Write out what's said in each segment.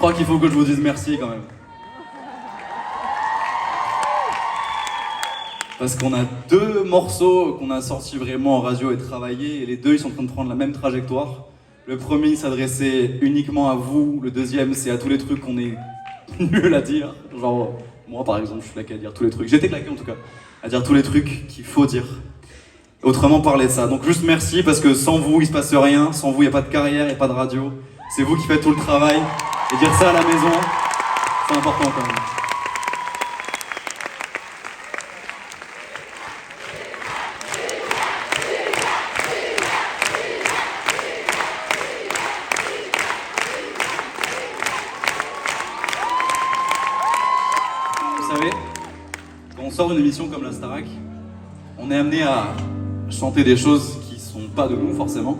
Je crois qu'il faut que je vous dise merci quand même. Parce qu'on a 2 morceaux qu'on a sortis vraiment en radio et travaillés, et les 2 ils sont en train de prendre la même trajectoire. Le premier s'adressait uniquement à vous, le deuxième c'est à tous les trucs qu'on est nul à dire. Genre, moi par exemple, je suis claqué à dire tous les trucs. J'étais claqué en tout cas, à dire tous les trucs qu'il faut dire. Autrement parler de ça. Donc juste merci, parce que sans vous il se passe rien, sans vous il n'y a pas de carrière, il n'y a pas de radio. C'est vous qui faites tout le travail. Et dire ça à la maison, c'est important quand même. Vous savez, quand on sort d'une émission comme la Starac, on est amené à chanter des choses qui sont pas de nous forcément.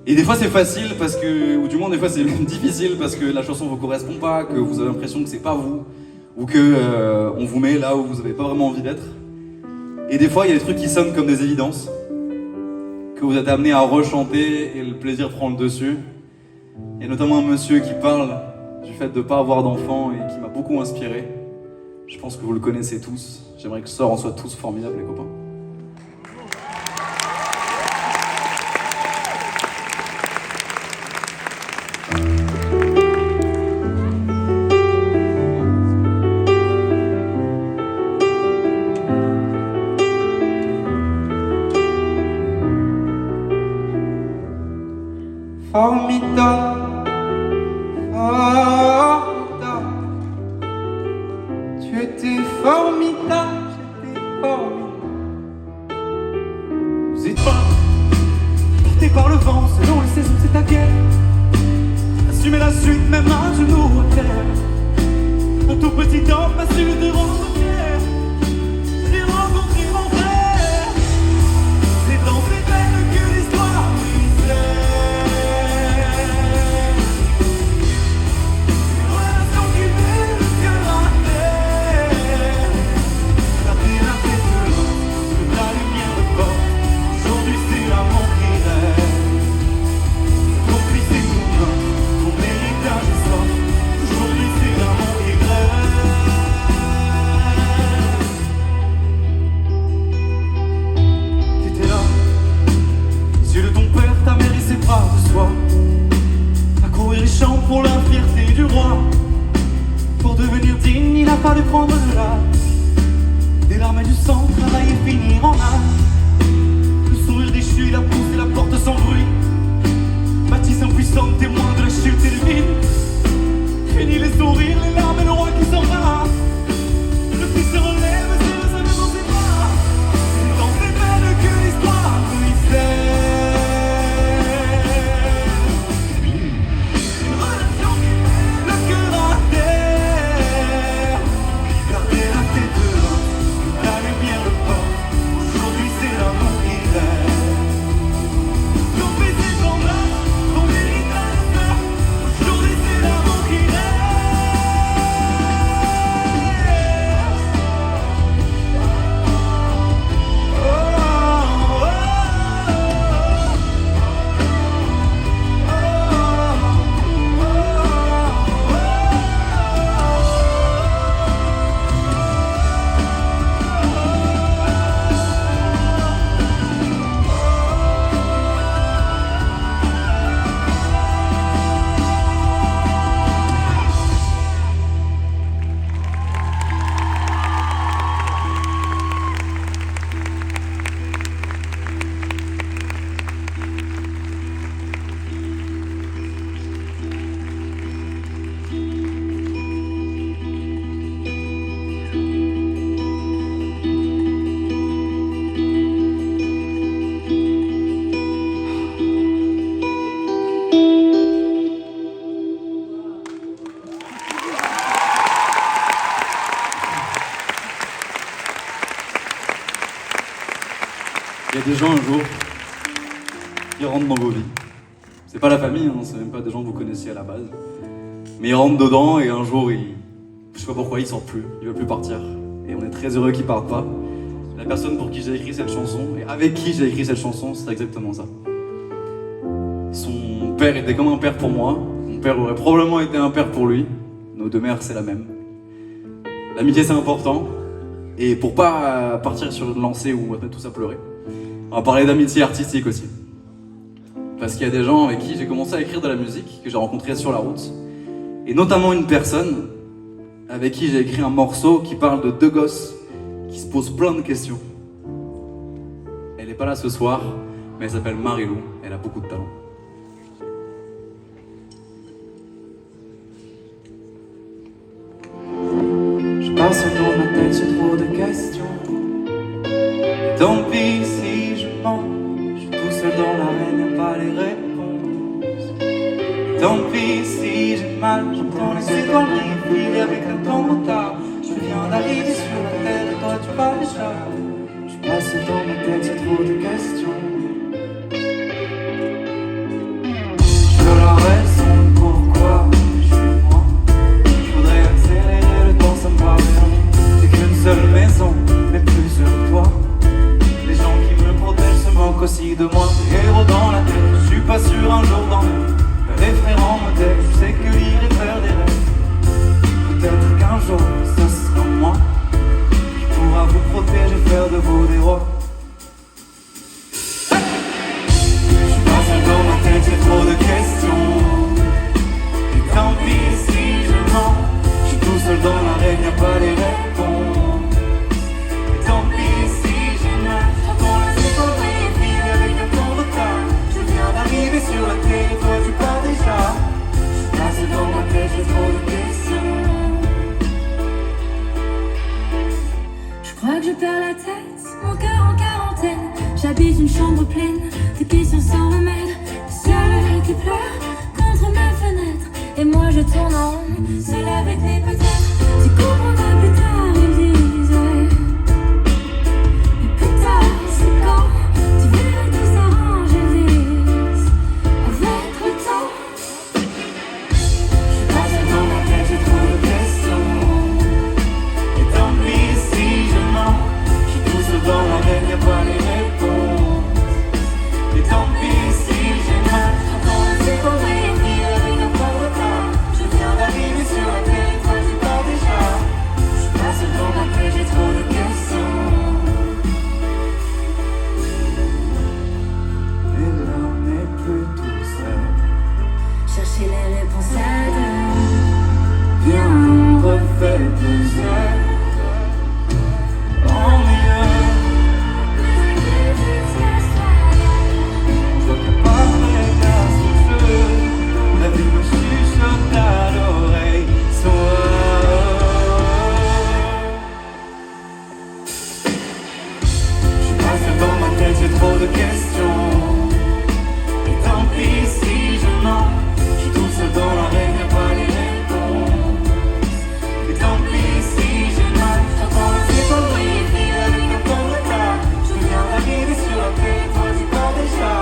Et des fois c'est facile parce que, ou du moins des fois c'est même difficile parce que la chanson vous correspond pas, que vous avez l'impression que c'est pas vous, ou que on vous met là où vous avez pas vraiment envie d'être. Et des fois il y a des trucs qui sonnent comme des évidences, que vous êtes amené à rechanter et le plaisir prend le dessus. Il y a notamment un monsieur qui parle du fait de pas avoir d'enfant et qui m'a beaucoup inspiré. Je pense que vous le connaissez tous. J'aimerais que ce soir on soit tous formidables les copains. Formidable, formidable. Tu étais formidable, j'étais formidable. Vous êtes pas porté par le vent, selon les saisons, c'est ta guerre. Assumez la suite, même à genoux à terre. Un tout petit homme a su te rendre fier. J'ai rencontré mon frère. C'est dans ces peines que l'histoire brisait. Une relation qui met le cœur à terre. Gardez la tête haute, que la lumière le porte. Aujourd'hui c'est l'amour qui rêve. Ton fils est tout blanc, ton héritage est soif. Aujourd'hui c'est l'amour qui rêve. T'étais là, les yeux de ton père, ta mère et ses bras de soie. À courir les champs pour la fierté du roi. Pour devenir digne, il a fallu prendre de l'âge. Des larmes et du sang, travailler, finir en âge. Le sourire déchu, il a poussé la porte sans bruit. Bâtisse impuissant, témoin de la chute et du vide. Fini les sourires, les larmes et le roi qui s'en va. Le fils se relève, serre sa main dans ses bras. C'est dans ses veines que l'histoire brisait. Une relation qui met le cœur à terre. Gardez la tête haute, la lumière le porte. Aujourd'hui c'est l'amour qui rêve. Ton fils est ton âge, ton héritage est peur. Aujourd'hui c'est l'amour qui rêve. Il y a des gens un jour qui rentrent dans vos vies. C'est pas la famille, hein, c'est même pas des gens que vous connaissiez à la base. Mais ils rentrent dedans et un jour, je sais pas pourquoi, ils sortent plus, ils veulent plus partir. Et on est très heureux qu'ils partent pas. La personne pour qui j'ai écrit cette chanson et avec qui j'ai écrit cette chanson, c'est exactement ça. Son père était comme un père pour moi, mon père aurait probablement été un père pour lui. Nos deux mères, c'est la même. L'amitié, c'est important. Et pour pas partir sur une lancée où on va mettre tous à pleurer, on va parler d'amitié artistique aussi. Parce qu'il y a des gens avec qui j'ai commencé à écrire de la musique, que j'ai rencontrés sur la route. Et notamment une personne avec qui j'ai écrit un morceau qui parle de deux gosses qui se posent plein de questions. Elle n'est pas là ce soir, mais elle s'appelle Marilou, elle a beaucoup de talent. Je passe dans ma tête, j'ai trop de questions. Tant pis si je mens, je suis tout seul dans l'arène, y'a pas les réponses. Tant pis si j'ai mal, j'entends les étoiles briller avec un temps de retard. Je viens d'arriver sur la terre et toi tu pars déjà. Je passe dans ma tête, j'ai trop de questions. Je veux la raison pourquoi je suis moi. Je voudrais accélérer le temps, ça me va bien. J'ai qu'une seule maison, mais plusieurs toits. Les gens qui me protègent se moquent aussi de moi. Des héros dans la tête, je suis pas sûr un jour d'en être. Les frères en modèle, je sais que lire et faire des rêves. Peut-être qu'un jour, ce sera moi qui pourra vous protéger, faire de vous des rois. d'arriver sur la terre et toi tu pars déjà. Je passe dans ma tête, j'ai trop de questions. Je crois que je perds la tête, mon cœur en quarantaine. J'habite une chambre pleine de questions sans remède. Le ciel qui pleure contre mes fenêtres. Et moi je tourne en rond, seule avec les peut-être. Tu comprendras plus tard, ils disaient. Et plus tard, c'est quand tu verras tout s'arranger vite. Avec le temps, Je passe dans ma tête, j'ai trop de questions. Et tant pis si je mens, je pousse dans l'arène, y'a pas les réponses. Et tant pis si j'ai mal, j'entends un secouer et puis avec un peu de retard. je viens d'arriver sur la terre et toi tu pars déjà. Je passe dans ma tête, j'ai trop de questions. Et là on n'est plus tout seul. Chercher les réponses à deux. Viens, on refait le puzzle. En mieux, je vois qu'il n'y a pas de regard sur le jeu. La vie me chuchote à l'oreille. Je passe dans ma tête, j'ai trop de questions. Et tant pis si je mens, je suis tout seul dans l'arène, y'a pas les réponses. Et tant pis si j'ai mal, j'entends le secouer et puis avec un peu de retard. Je viens d'arriver sur la terre, toi tu pars déjà.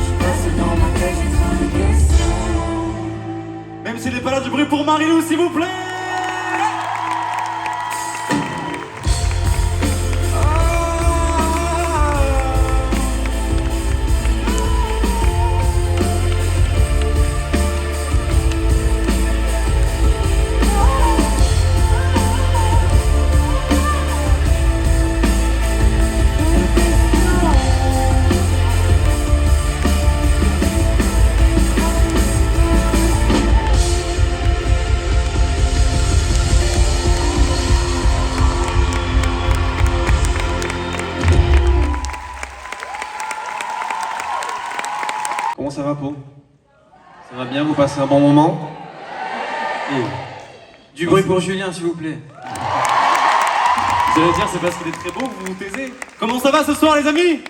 Je passe dans ma tête, j'ai trop de questions. Même s'il n'est pas là, du bruit pour Marilou, s'il vous plaît. Comment ça va, Po? Ça va bien, vous passez un bon moment? Du bruit pour Julien, s'il vous plaît. Vous allez dire, c'est parce qu'il est très beau, vous vous taisez. Comment ça va ce soir, les amis?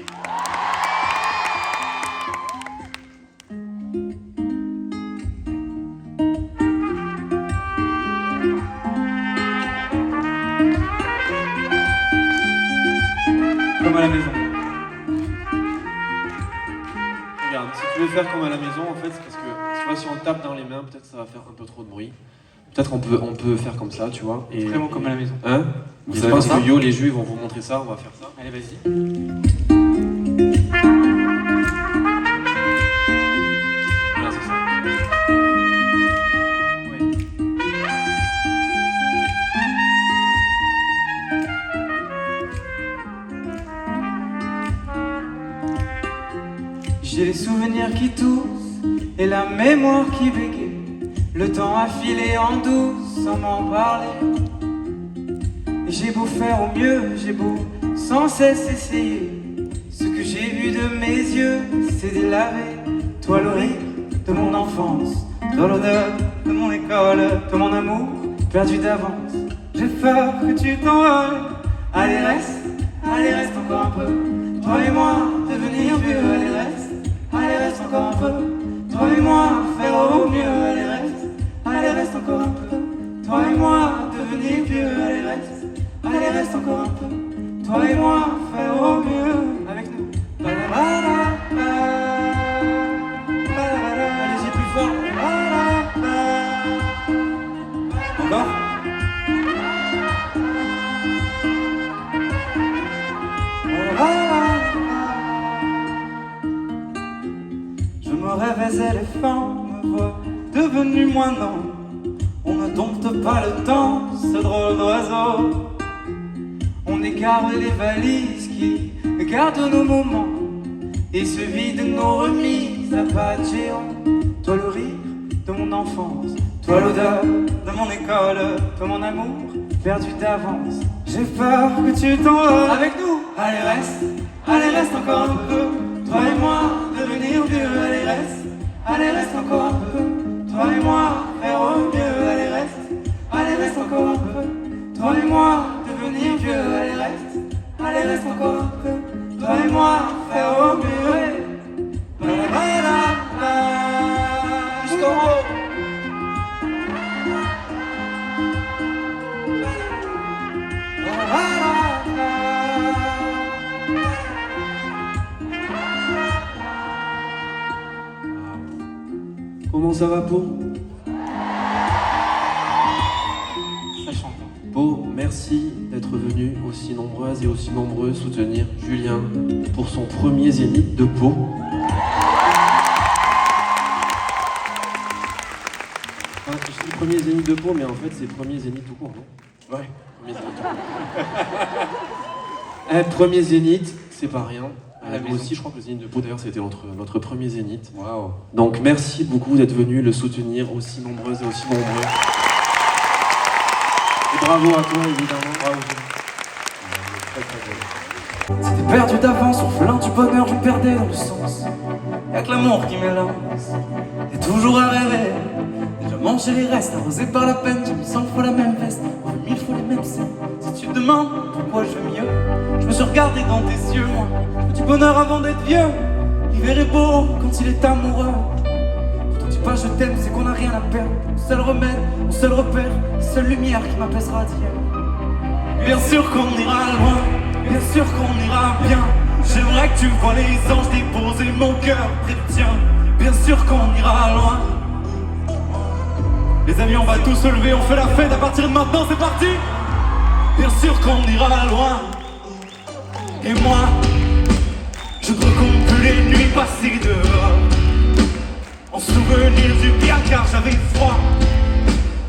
Comme à la maison. Regarde, si tu veux faire comme à la maison, en fait, c'est parce que, tu vois, si on tape dans les mains, peut-être ça va faire un peu trop de bruit. Peut-être on peut faire comme ça, tu vois. Et, Vraiment comme à la maison. hein? Vous Je savez pense faire ça que Yo, les jeux, ils vont vous montrer ça, on va faire ça. Allez, vas-y. Voilà, c'est ça. Oui. J'ai les souvenirs qui toussent et la mémoire qui bégaye. Le temps a filé en douce sans m'en parler. Et j'ai beau faire au mieux, j'ai beau sans cesse essayer. Ce que j'ai vu de mes yeux, c'est délavé. Toi le rire de mon enfance, toi l'odeur de mon école, de mon amour perdu d'avance. J'ai peur que tu t'en veuilles. Allez reste encore un peu. Toi et moi, devenir vieux, allez reste encore un peu. Toi et moi, faire au mieux, allez reste encore un peu. Toi et moi, devenir vieux, allez reste encore un peu. Toi et moi, faire au mieux avec nous. Allez-y plus fort. Encore. Je me rêvais éléphant, me vois devenu moineau. On ne dompte pas le temps, ce drôle d'oiseau. On écarte les valises qui gardent nos moments et se vident nos remises à pas de géant. Toi le rire de mon enfance, toi l'odeur de mon école, toi mon amour perdu d'avance. J'ai peur que tu t'en vas avec nous. Allez reste encore un peu. Toi et moi devenir vieux, allez reste allez reste encore un peu. Toi et moi, faire au mieux, allez reste encore un peu. Toi et moi, devenir vieux, allez reste encore un peu. Toi et moi, faire au mieux. Jusqu'au haut. Comment ça va, Po? Ça chante. Po, merci d'être venu aussi nombreuses et aussi nombreux soutenir Julien pour son premier zénith de Po. Enfin, je dis premier zénith de Po, mais en fait c'est premier zénith tout court, non? Ouais. Premier zénith tout court. Premier zénith, c'est pas rien. Moi aussi, je crois que le zénith de Pau, d'ailleurs, c'était notre premier zénith. Waouh. Donc, merci beaucoup d'être venus le soutenir aussi nombreuses et aussi nombreux. Et bravo à toi, évidemment. Bravo. C'était perdu d'avance, orphelin du bonheur, je me perdais dans le sens. Y'a que l'amour qui m'élance, et toujours à rêver. Déjà mangé les restes, arrosé par la peine, j'ai mis 100 fois la même veste, revu 1000 fois les mêmes scènes. Si tu te demandes pourquoi je vais mieux, je me suis regardé dans tes yeux, moi. Du bonheur avant d'être vieux, l'hiver est beau quand il est amoureux. Quand on dit pas je t'aime, c'est qu'on n'a rien à perdre. Mon seul remède, mon seul repère, la seule lumière qui m'apaisera d'hier. Bien sûr qu'on ira loin, bien sûr qu'on ira bien. J'aimerais que tu vois les anges déposer mon cœur près du tien. Bien sûr qu'on ira loin. Les amis, on va tous se lever, on fait la fête à partir de maintenant, c'est parti. Bien sûr qu'on ira loin. Et moi, je ne recompte plus les nuits passées dehors, en souvenir du bien car j'avais froid,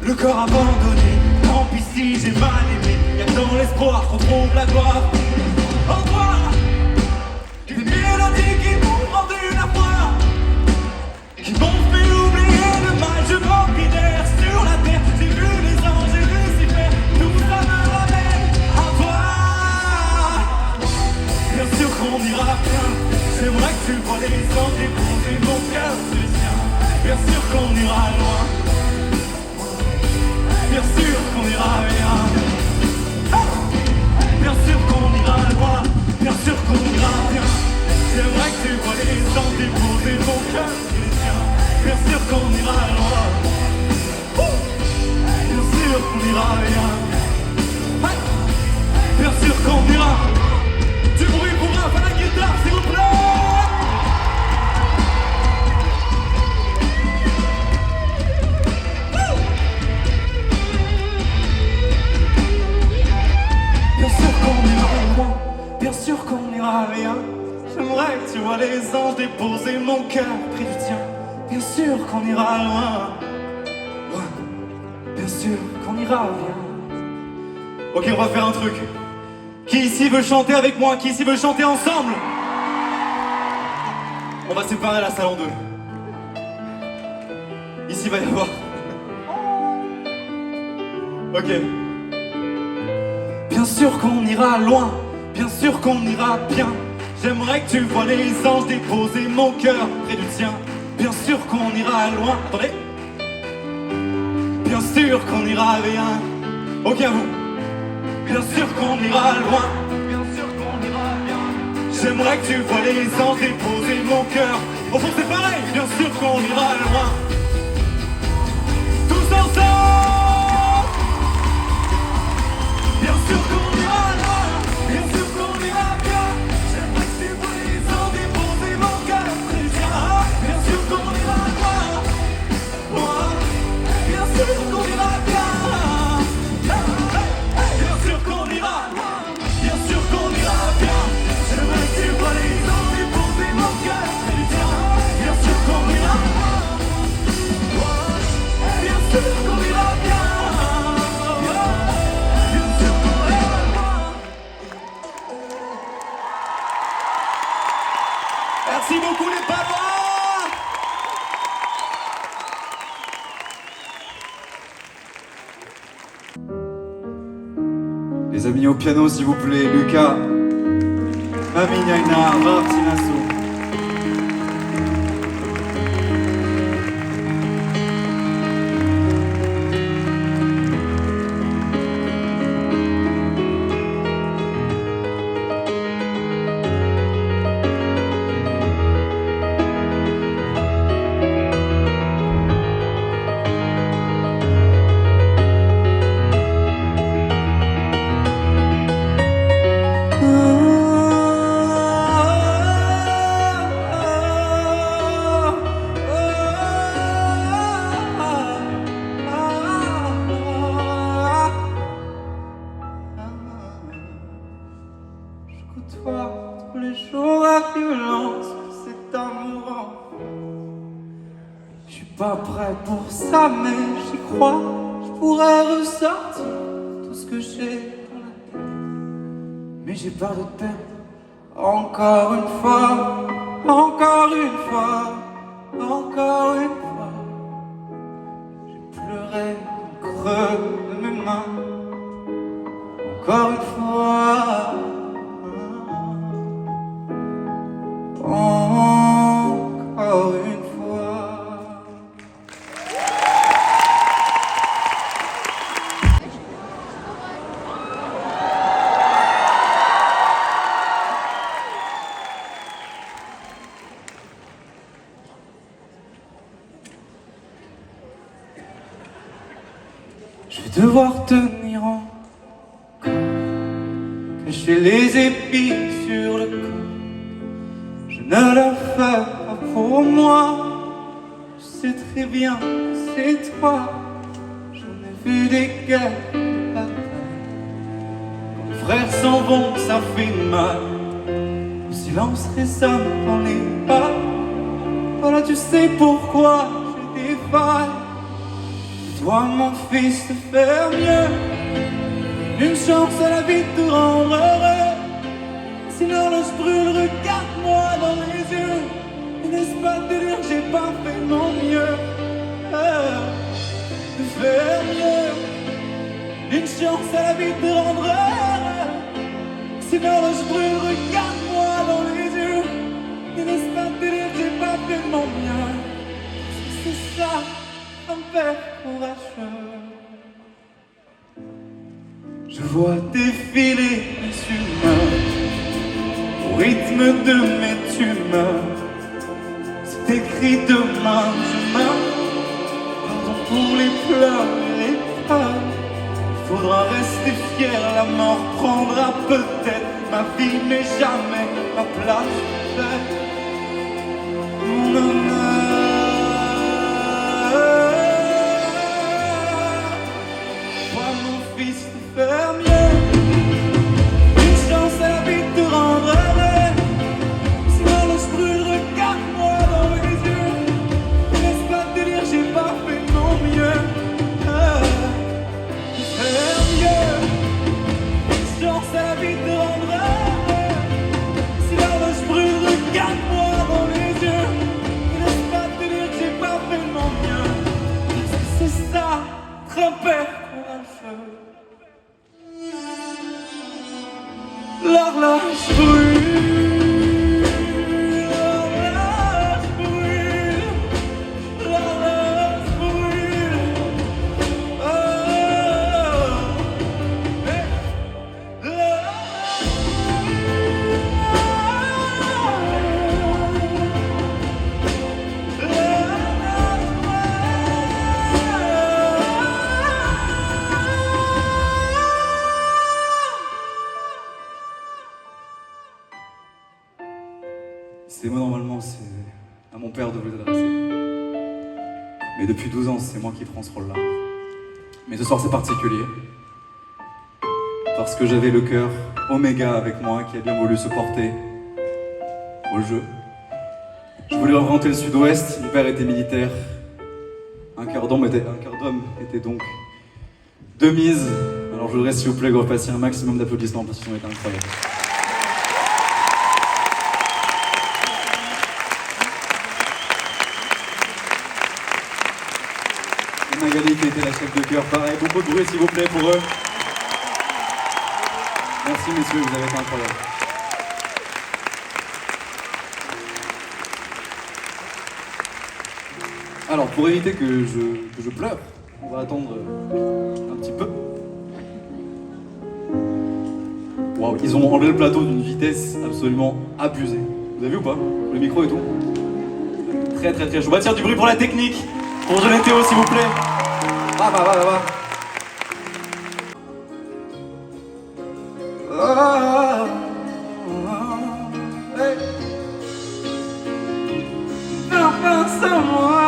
le corps abandonné. Tant pis si j'ai mal aimé, y'a que dans l'espoir qu'on trouve la gloire. Au revoir. Des mélodies qui m'ont rendu la foi, qui m'ont fait oublier le mal. Je m'emplis d'air sur la terre, j'ai vu les anges, j'ai Lucifer, tout ça me ramène à toi. Bien sûr qu'on ira bien, j'aimerais que tu vois les anges déposer mon cœur sur les siens. Bien sûr qu'on ira loin, bien sûr qu'on ira bien. Bien sûr qu'on ira loin, bien sûr qu'on ira bien. J'aimerais que tu vois les anges déposer mon cœur sur les siens. Bien sûr qu'on ira loin, bien sûr qu'on ira bien. Bien sûr qu'on ira. Du bruit pour Raph à la guitare, s'il vous plaît. Bien sûr qu'on ira loin, bien sûr qu'on ira bien. J'aimerais que tu vois les anges déposer mon cœur près du tien. Bien sûr qu'on ira loin, loin. Bien sûr qu'on ira bien. Ok, on va faire un truc. Qui ici veut chanter avec moi? Qui ici veut chanter ensemble? On va séparer la salle en deux. Ici il va y avoir. Ok. Bien sûr qu'on ira loin, bien sûr qu'on ira bien. J'aimerais que tu vois les anges déposer mon cœur près du tien. Bien sûr qu'on ira loin. Attendez. Bien sûr qu'on ira bien. Ok, à vous. Bien sûr qu'on ira loin, bien sûr qu'on ira bien. J'aimerais que tu vois les anges déposer mon cœur. Au fond c'est pareil, bien sûr qu'on ira loin. Tous ensemble. Bien sûr qu'on ira loin, bien sûr qu'on ira bien. J'aimerais que tu vois les anges déposer mon cœur près du tien. Bien sûr qu'on ira loin, loin. Bien sûr qu'on ira bien. Bien sûr qu'on ira loin, bien sûr qu'on ira bien. J'aimerais que tu vois les anges déposer mon cœur près du tien. Bien sûr qu'on ira loin, bien sûr qu'on ira bien. Bien sûr qu'on ira loin. Merci beaucoup les Palois. Les amis au piano, s'il vous plaît, Lucas, Mami Naina, Raph Tinasso. suis pas prêt pour ça, mais j'y crois. Je pourrais ressortir tout ce que j'ai dans la tête. Mais j'ai peur de te perdre. Encore une fois, encore une fois, encore une fois. J'ai pleuré au creux de mes mains. Encore une fois. Encore une fois. Je vais devoir tenir encore, cacher les épines sur le corps. Je ne le fais pas pour moi. Je sais très bien que c'est toi. J'en ai vu des guerres, des batailles. Quand les frères s'en vont, ça fait mal. Le silence résonne dans les pas. Voilà, tu sais pourquoi j'ai des failles. Toi, mon fils, de faire mieux. Une chance à la vie de te rendre heureux. Sinon, là, je brûle, regarde-moi dans les yeux. Et n'est-ce pas te dire que j'ai pas fait mon mieux. De faire mieux. Une chance à la vie de te rendre heureux. Sinon, là, je brûle, regarde-moi dans les yeux. Et n'est-ce pas te dire que j'ai pas fait mon mieux. Parce que c'est ça, un père courageux. Je vois défiler les humains au rythme de mes tumeurs. C'est écrit demain, demain. Pardon pour les pleurs et les peurs. Il faudra rester fier, la mort prendra peut-être ma vie, mais jamais ma place. Peut-être mon honneur. Toi, mon fils, de faire mieux. Une chance à la vie de te rendre heureux. Sinon, là, je brûle, regarde-moi dans les yeux. Laisse pas te dire, j'ai pas fait mon mieux. Faire mieux. Une chance à la vie de te rendre heureux. Sinon, là, je brûle, regarde-moi dans les yeux. Laisse pas te dire, j'ai pas fait mon mieux. Parce que c'est ça, un père courageux. L'horloge brûle, l'horloge brûle, l'horloge brûle. Oh, hey, l'horloge Ces mots, normalement, c'est à mon père de vous les adresser. Mais depuis 12 ans, c'est moi qui prends ce rôle-là. Mais ce soir, c'est particulier. Parce que j'avais le cœur Oméga avec moi, qui a bien voulu se porter au jeu. Je voulais représenter le Sud-Ouest. Mon père était militaire. Un cœur d'homme était donc de mise. Alors je voudrais, s'il vous plaît, que vous repassiez un maximum d'applaudissements parce qu'ils ont été incroyables. Magali qui était la chef de chœur, pareil, beaucoup de bruit s'il vous plaît pour eux. Merci messieurs, vous avez été incroyables. Alors pour éviter que je pleure, on va attendre un petit peu. Waouh, ils ont enlevé le plateau d'une vitesse absolument abusée. Vous avez vu ou pas? Le micro et tout. Très très très chaud. On va tirer du bruit pour la technique. Pour John et Théo s'il vous plaît. Va. Hey. Non, pense à moi.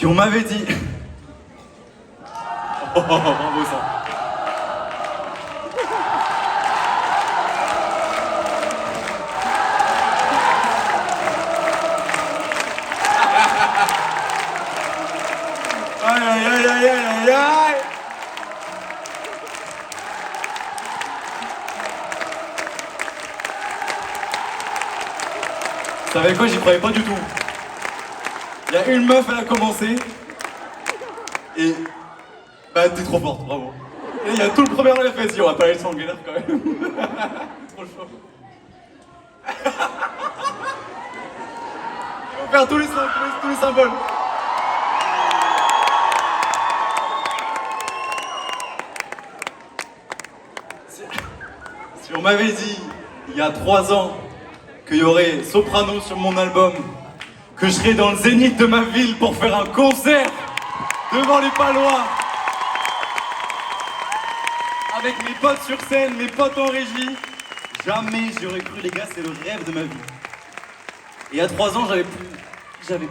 Si on m'avait dit... Oh, bravo ça. Aïe aïe aïe aïe aïe aïe. Vous savez quoi, j'y croyais pas du tout. Il y a une meuf, elle a commencé. Et... Bah t'es trop forte, bravo. Et il y a tout le premier rang, elle a fait, si on va pas aller le sanguinaire quand même. Trop chaud. On va faire tous les symboles. Si on m'avait dit, il y a 3 ans, qu'il y aurait Soprano sur mon album, que je serais dans le zénith de ma ville pour faire un concert devant les Palois, avec mes potes sur scène, mes potes en régie, jamais j'y aurais cru, les gars, c'est le rêve de ma vie. Et à 3 ans, j'avais...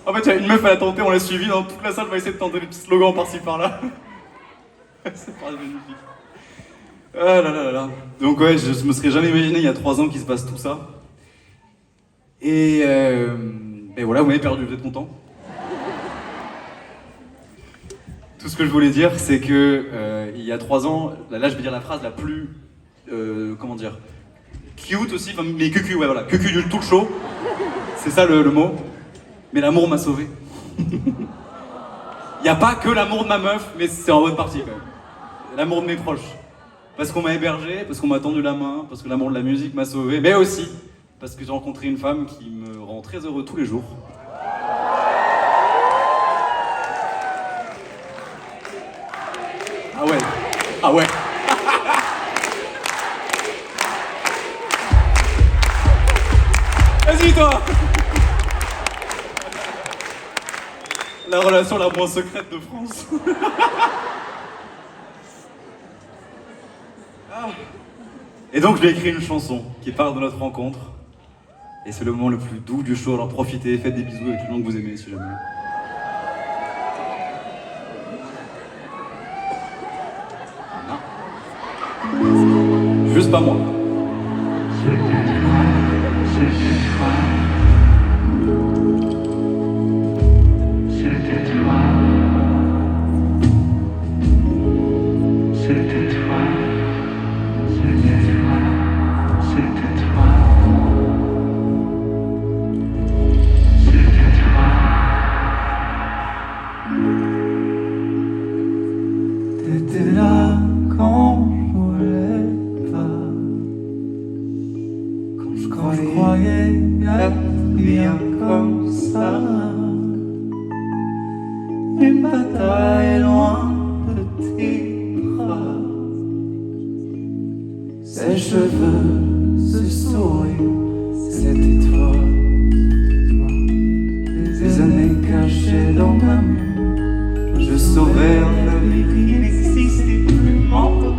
En fait, il y a une meuf, elle a tenté, on l'a suivie dans toute la salle, on va essayer de tenter des petits slogans par-ci par-là. C'est pas magnifique. Ah là là là là. Donc ouais, je me serais jamais imaginé il y a 3 ans qu'il se passe tout ça. Et voilà, vous m'avez perdu, vous êtes content? Tout ce que je voulais dire, c'est que il y a 3 ans, là je vais dire la phrase la plus, comment dire, cute aussi, mais cucu, ouais voilà, cucu du tout le show. C'est ça le mot. Mais l'amour m'a sauvé. Il n'y a pas que l'amour de ma meuf, mais c'est en bonne partie quand même. L'amour de mes proches. Parce qu'on m'a hébergé, parce qu'on m'a tendu la main, parce que l'amour de la musique m'a sauvé, mais aussi parce que j'ai rencontré une femme qui me rend très heureux tous les jours. Ah ouais. Ah ouais. Vas-y toi. La relation la moins secrète de France. Et donc je lui ai écrit une chanson qui parle de notre rencontre. Et c'est le moment le plus doux du show, alors profitez, faites des bisous avec les gens que vous aimez si jamais. Non. Juste pas moi. T'étais là quand je voulais pas, quand je croyais être bien comme ça. Une bataille loin de tes bras, ses cheveux, ce sourire, c'était toi. Des années cachées dans ma main, je sauvais un avenir qui n'existait plus entre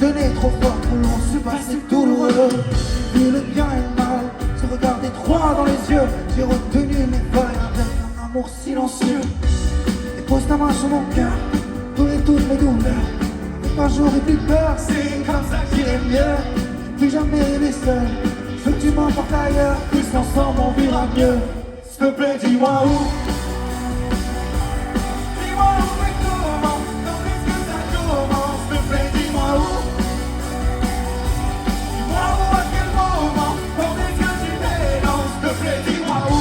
donné trop fort, trop long, ce passé douloureux. Vu le bien et le mal, se regarder droit dans les yeux. J'ai retenu mes feuilles avec un amour silencieux. Et pose ta main sur mon cœur, brûler toutes mes douleurs. Et un jour et plus peur, c'est comme ça que j'irai mieux. Plus jamais rêver seul, je veux que tu m'emportes ailleurs. Plus ensemble on vivra mieux. S'il te plaît, dis-moi où. Dis-moi où et comment, quand est-ce que ça commence. S'il te plaît, dis-moi où. Dis-moi où, à quel moment, quand est-ce que tu t'élances. S'il te plaît, dis-moi où.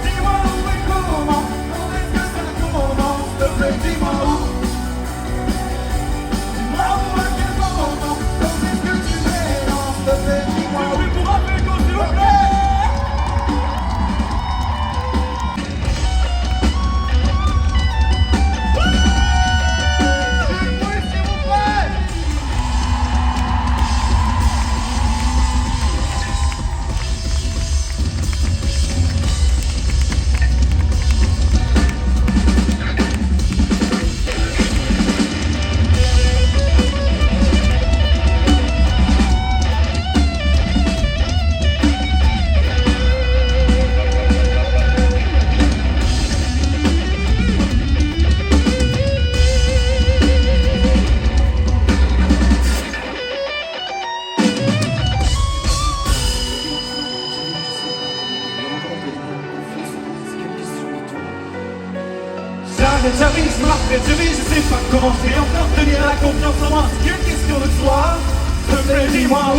Dis-moi où et comment, quand est-ce que ça commence. S'il te plaît, dis-moi où. Dis-moi où, à quel moment, quand est-ce que tu t'élances. S'il te plaît, dis-moi où. Pour rappeler quand s'il vous plaît. J'arrive, je m'arrête, je sais pas comment je vais encore tenir la confiance en moi. C'est qu'une question de soi. S'il te plaît, dis-moi où.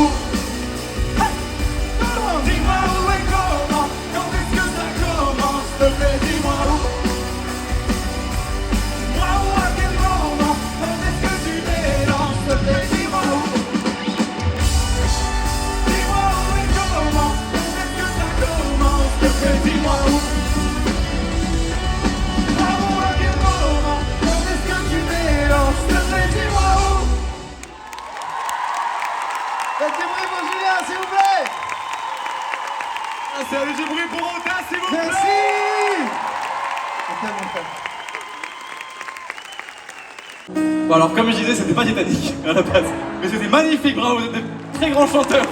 Dis-moi où et comment, quand est-ce que ça commence. S'il te plaît, dis-moi où. Dis-moi où, à quel moment, quand est-ce que tu t'élances. S'il te plaît, dis-moi où. Dis-moi où et comment, quand est-ce que ça commence. S'il te plaît, dis-moi où. Faites du bruit pour Julien, s'il vous plaît. Salut du bruit pour Oda, s'il vous plaît. Merci. Bon alors comme je disais, c'était pas Titanic à la base, mais c'était magnifique, bravo, vous êtes des très grands chanteurs.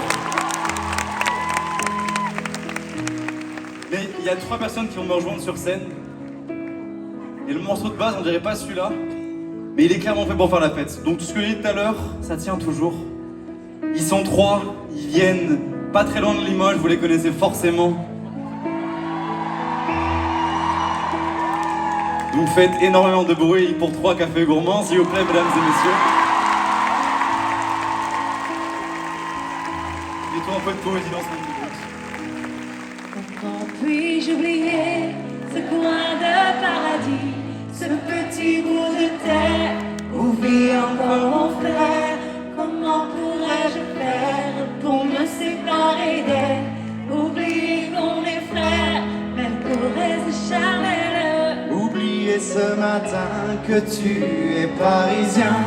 Mais il y a 3 personnes qui vont me rejoindre sur scène. Et le morceau de base, on dirait pas celui-là, mais il est clairement fait pour faire la fête. Donc tout ce que j'ai dit tout à l'heure, ça tient toujours. Ils sont 3, ils viennent pas très loin de Limoges, vous les connaissez forcément. Donc faites énormément de bruit pour 3 cafés gourmands, s'il vous plaît, mesdames et messieurs. Et toi, un peu de poésie dans ce moment. Comment puis-je oublier ce coin de paradis, ce petit bout de terre où vit encore mon frère? Comment pourrais-je faire pour me séparer d'elle? Oublier qu'on est frères, même caresse charnelle. Oublier ce matin que tu es parisien,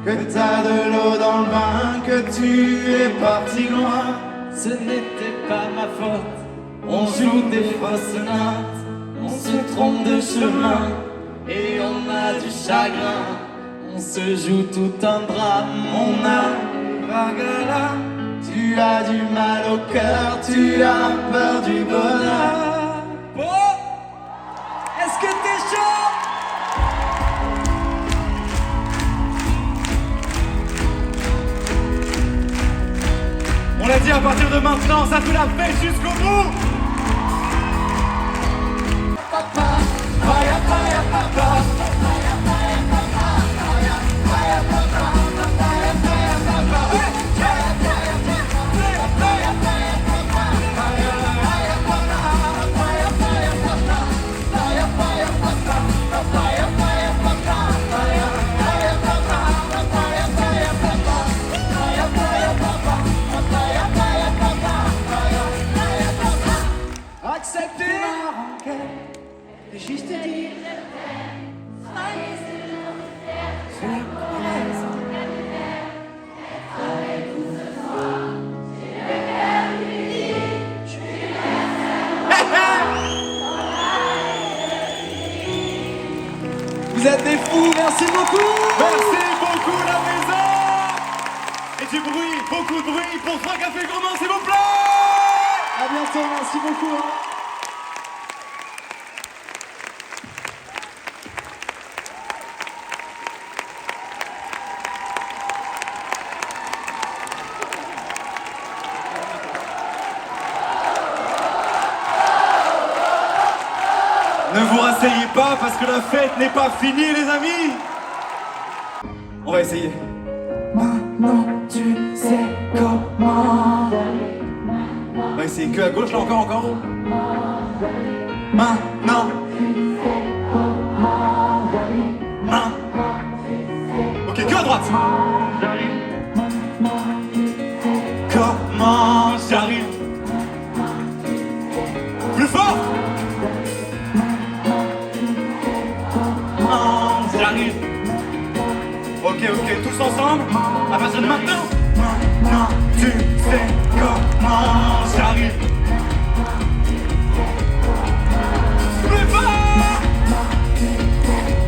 que t'as de l'eau dans le bain, que tu es parti loin. Ce n'était pas ma faute, on joue des fausses notes, on se trompe de chemin et on a du chagrin. On se joue tout un drame, on a bagala. Tu as du mal au cœur, tu as peur du bonheur. Oh, est-ce que t'es chaud? On l'a dit, à partir de maintenant, ça fait la fête jusqu'au bout. Accepter Juste dire vous êtes des fous, merci beaucoup. Merci beaucoup, là. beaucoup de bruit pour 3 cafés gourmands, s'il vous plaît. À bientôt, merci beaucoup. Ne vous rasseyez pas parce que la fête n'est pas finie, les amis. On va essayer. Maintenant tu sais comment. On va essayer que à gauche, là encore. Maintenant. Ok, que à droite. Comment j'arrive. Plus fort. J'arrive. Ok, tous ensemble. À partir de maintenant. Maintenant tu sais comment j'arrive. Plus fort.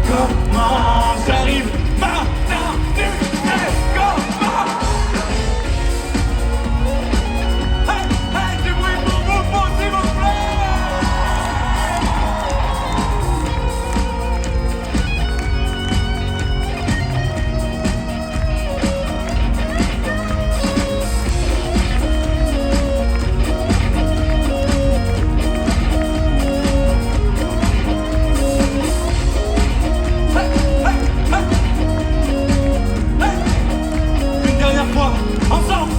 Comment j'arrive. Maintenant tu sais comment. Hey, hey, du bruit pour vous, s'il vous plaît. Une dernière fois, ensemble.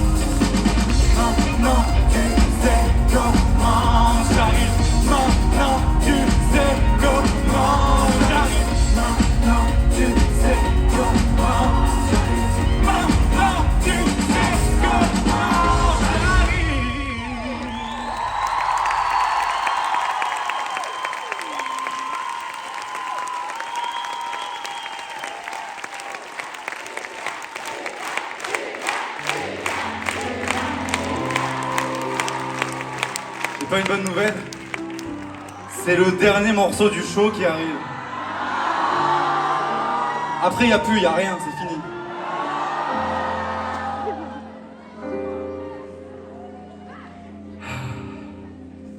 Maintenant tu sais comment j'arrive. Maintenant tu sais comment j'arrive. Maintenant tu sais comment j'arrive. Maintenant tu sais comment j'arrive. C'est pas une bonne nouvelle. C'est le dernier morceau du show qui arrive. Après, y a plus, y a rien, c'est fini.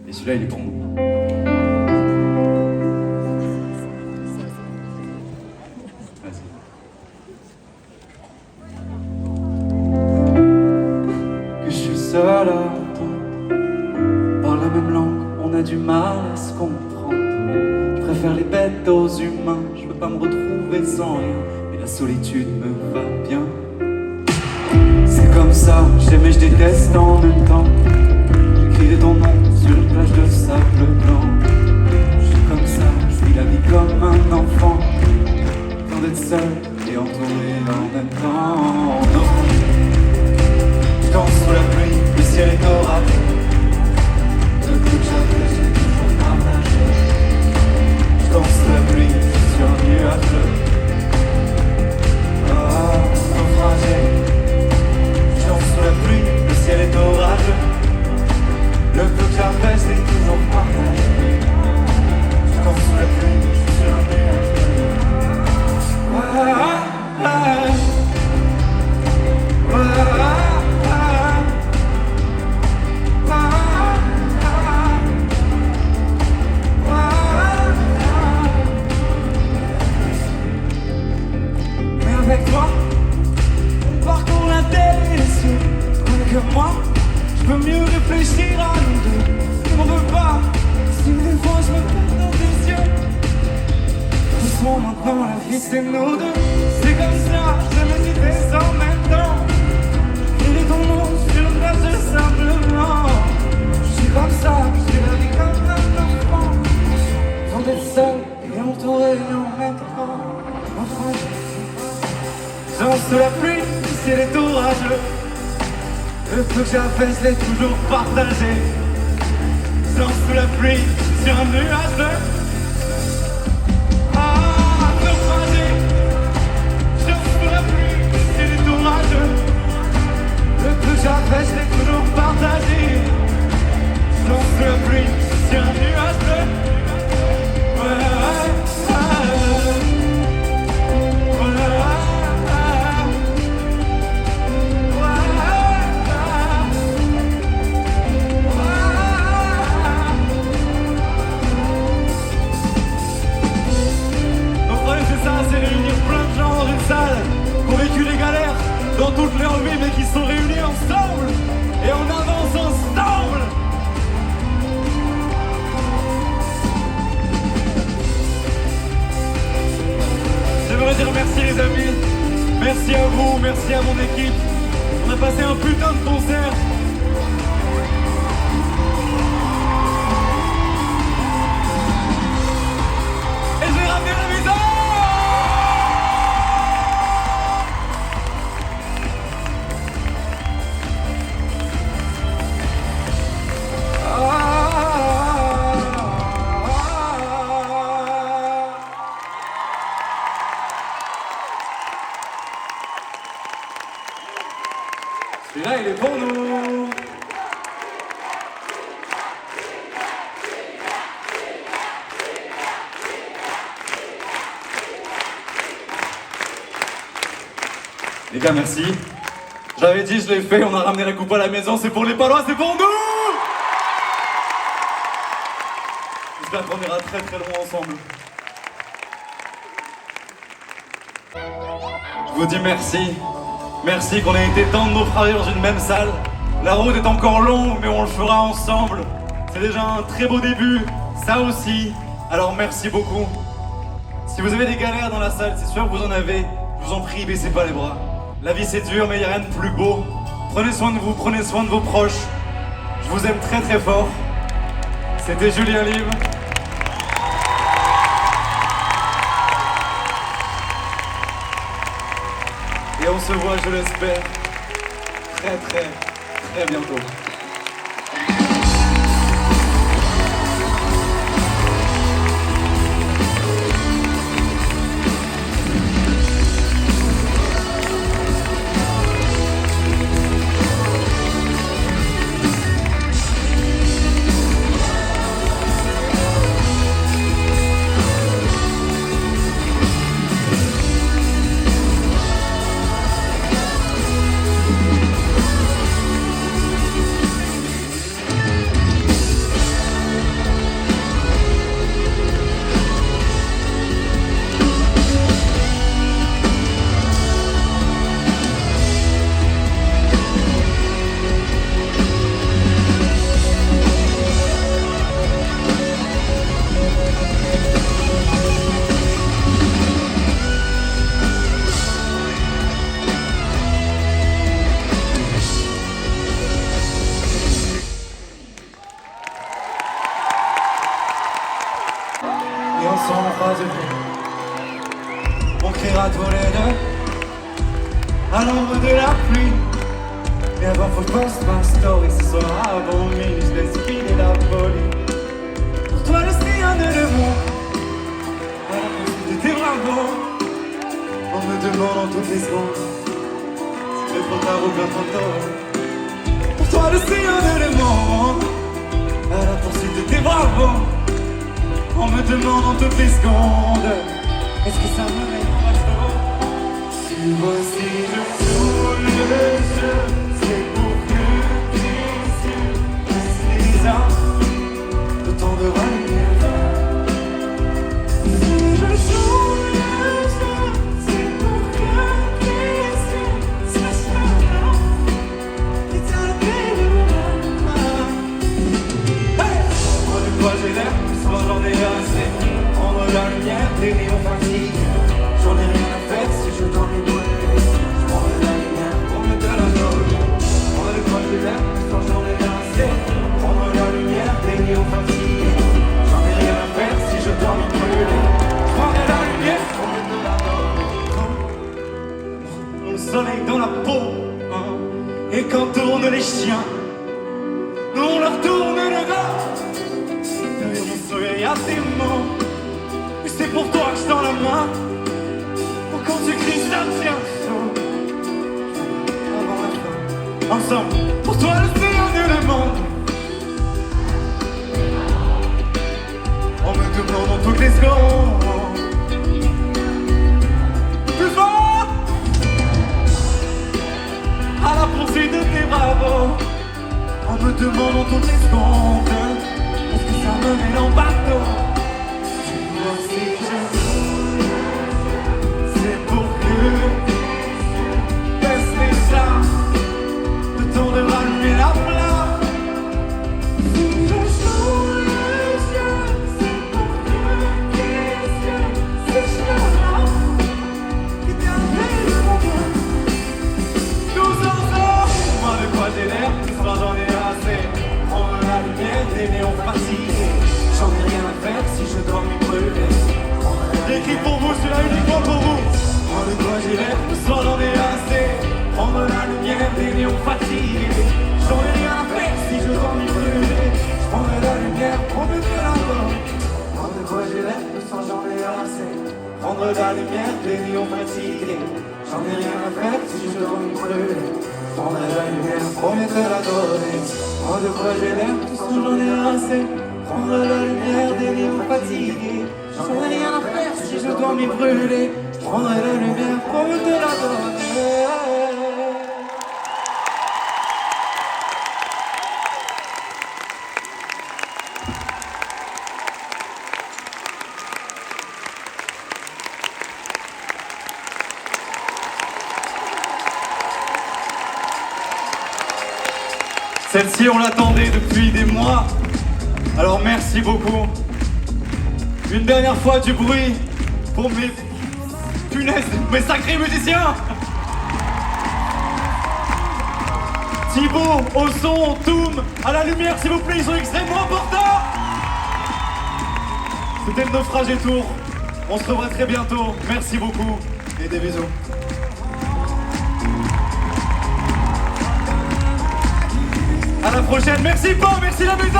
Et celui-là, il est pour nous. Vas-y. Que je suis seul à entendre. Par la même langue, on a du mal à se comprendre. Je préfère les bêtes aux humains. Je veux pas me retrouver sans rien. Mais la solitude me va bien. C'est comme ça, j'aime et je déteste en même temps. J'écrirai ton nom sur une plage de sable blanc. Je suis comme ça, je vis la vie comme un enfant. Tant d'être seul et entouré en même temps. Non. Je danse sous la pluie, le ciel est orageux. Le peu que j'avais, j'ai toujours partagé. Je danse sous la pluie sur un nuage. Naufragé. Je danse sous la pluie, le ciel est orageux. Le peu que j'avais, je l'ai toujours partagé. Je danse sous la pluie, sur un nuage. Mais avec toi, on parcourt la terre et les cieux. Rien que moi, je peux mieux réfléchir à nous deux. Tu m'en veux pas, si des fois je me perds dans tes yeux. Doucement maintenant, la vie c'est nous deux. C'est comme ça, je me dis des en même temps. J'écris ton nom sur une plage de sable blanc. Je suis comme ça, je vis la vie comme un enfant. Sans d'être seul et entouré en même temps. Enfin, je danse sous la pluie, le ciel est orageux. Le peu que j'avais, je l'ai toujours partagé. Je danse sous la pluie, sur un nuage bleu. Naufragé. Je danse sous la pluie, le ciel est orageux. Le peu que j'avais, je l'ai toujours partagé. Je danse sous la pluie, sur un nuage bleu. Merci à mon équipe. On a passé un putain de concert. Et je l'ai ramené à la maison. Celui-là, il est pour nous. Les gars, merci. J'avais dit, je l'ai fait, on a ramené la coupe à la maison, c'est pour les Palois, c'est pour nous. J'espère qu'on ira très très loin ensemble. Je vous dis merci. Merci qu'on ait été tant de naufragés dans une même salle. La route est encore longue, mais on le fera ensemble. C'est déjà un très beau début, ça aussi. Alors merci beaucoup. Si vous avez des galères dans la salle, c'est sûr que vous en avez. Je vous en prie, baissez pas les bras. La vie c'est dur, mais il n'y a rien de plus beau. Prenez soin de vous, prenez soin de vos proches. Je vous aime très très fort. C'était Julien Live. Et on se voit, je l'espère, très très très bientôt. Et ensemble on fera du bruit. On criera tous les deux à l'ombre de la pluie. Mais avant faut que je poste ma story. Ce soir avant minuit je laisse filer la folie. Pour toi le sillon de l'amour, à la poursuite de tes bravos. On me demande en toutes les secondes si c'est trop tard ou bien trop tôt. Pour toi le sillon de l'amour, à la poursuite de tes bravos. On me demande en toutes les secondes, est-ce que ça me met en bateau? Tu vois si je saoule le jeu, c'est pour que tes yeux restent les armes, le temps de rallumer. Si je joue le jeu, c'est pour que tes yeux sachent maintenant l'éternité de hey! Moi de quoi j'ai l'air, ce soir j'en ai assez. Prendre la lumière, des néons fatigues. J'en ai rien à faire si je t'en ai moins. Je prendrai la lumière pour me de la note. Moi de quoi j'ai l'air, ce soir j'en ai assez. Prendre la lumière, des néons fatigues. J'en ai rien à faire si je t'en ai brûlé. Je prendrai la lumière pour me de la note. Le soleil dans la peau, hein. Et quand tournent les chiens, nous on leur tourne le dos. Derrière mon sourire y'a tes mots. Et c'est pour toi que je tends la main. Pour quand tu cries, ça me tient chaud. Avant la fin, ensemble, pour toi le sillon de le monde. On me demande en toutes les secondes. Plus fort. À la poursuite de tes bravos. On me demande en toutes les secondes, est-ce que ça me met en bateau? Tu vois si je joue, c'est pour que baisse les armes, le temps de rallumer la flamme. Si je joue le jeu, c'est pour que tes yeux sèchent la larme, l'éternité de mon cœur. prendre la lumière des lions fatigués. J'en ai rien à faire si je dois me brûler. Prendre la lumière, promets de la donner. Moi de quoi j'ai l'air, tout ça j'en ai assez. Prendre la lumière des lions fatigués. J'en ai rien à faire si je dois m'y brûler. Prendre la lumière, promets de la donner. Celle-ci, on l'attendait depuis des mois. Alors merci beaucoup. Une dernière fois du bruit pour mes punaises, mes sacrés musiciens. Thibaut, au son, Toum, à la lumière s'il vous plaît, ils sont extrêmement importants. C'était le naufrage et tour. On se revoit très bientôt. Merci beaucoup et des bisous. À la prochaine, merci Paul, merci la maison.